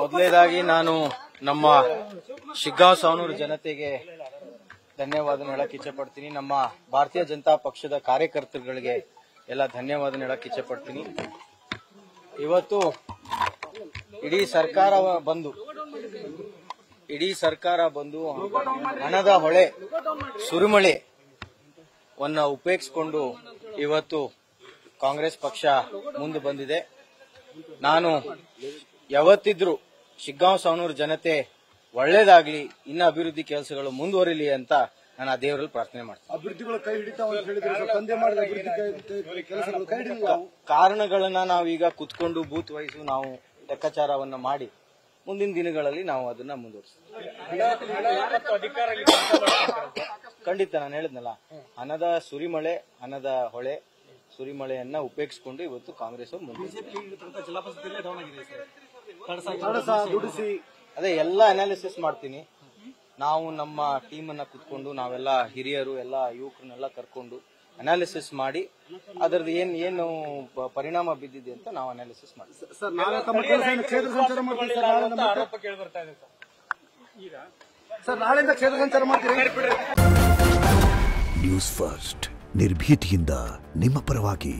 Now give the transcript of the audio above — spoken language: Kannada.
ಮೊದಲನೇದಾಗಿ ನಾನು ನಮ್ಮ ಶಿಗ್ಗಾಂವ್ ಸವಣೂರು ಜನತೆಗೆ ಧನ್ಯವಾದ ಹೇಳಕ್ ಇಚ್ಛೆ ಪಡ್ತೀನಿ. ನಮ್ಮ ಭಾರತೀಯ ಜನತಾ ಪಕ್ಷದ ಕಾರ್ಯಕರ್ತರುಗಳಿಗೆ ಎಲ್ಲ ಧನ್ಯವಾದ ಹೇಳಕ್ ಇಚ್ಛೆ ಪಡ್ತೀನಿ. ಇವತ್ತು ಇಡೀ ಸರ್ಕಾರ ಬಂದು ಹಣದ ಹೊಳೆ ಸುರಿಮಳೆಯನ್ನ ಉಪೇಕ್ಷಿಸಿಕೊಂಡು ಇವತ್ತು ಕಾಂಗ್ರೆಸ್ ಪಕ್ಷ ಮುಂದೆ ಬಂದಿದೆ. ನಾನು ಯಾವತ್ತಿದ್ರು ಶಿಗ್ಗಾಂವ್ ಸವಣೂರು ಜನತೆ ಒಳ್ಳೇದಾಗ್ಲಿ, ಇನ್ನ ಅಭಿವೃದ್ಧಿ ಕೆಲಸಗಳು ಮುಂದುವರಿಲಿ ಅಂತ ನಾನು ಆ ದೇವರಲ್ಲಿ ಪ್ರಾರ್ಥನೆ ಮಾಡ್ತೀನಿ. ಕಾರಣಗಳನ್ನ ನಾವೀಗ ಕುತ್ಕೊಂಡು ಬೂತ್ ವೈಸು ನಾವು ಲೆಕ್ಕಾಚಾರವನ್ನ ಮಾಡಿ ಮುಂದಿನ ದಿನಗಳಲ್ಲಿ ನಾವು ಅದನ್ನ ಮುಂದುವರಿಸ್ತೀವಿ. ಖಂಡಿತ ನಾನು ಹೇಳಿದ್ನಲ್ಲ, ಹಣದ ಸುರಿಮಳೆ, ಹಣದ ಹೊಳೆ ಸುರಿಮಳೆಯನ್ನ ಉಪೇಕ್ಷಿಸಿಕೊಂಡು ಇವತ್ತು ಕಾಂಗ್ರೆಸ್ ಅದೇ ಎಲ್ಲ ಅನಾಲಿಸಿಸ್ ಮಾಡ್ತೀನಿ. ನಾವು ನಮ್ಮ ಟೀಮ್ ಅನ್ನ ಕುತ್ಕೊಂಡು ನಾವೆಲ್ಲ ಹಿರಿಯರು ಎಲ್ಲ ಯುವಕರನ್ನೆಲ್ಲ ಕರ್ಕೊಂಡು ಅನಾಲಿಸಿಸ್ ಮಾಡಿ ಅದರದ್ದು ಏನು ಪರಿಣಾಮ ಬಿದ್ದಿದೆ ಅಂತ ನಾವು ಅನಾಲಿಸಿಸ್ ಮಾಡ್ತೀವಿ. ನ್ಯೂಸ್ ಫಸ್ಟ್ ನಿರ್ಭೀತಿಯಿಂದ ನಿಮ್ಮ ಪರವಾಗಿ.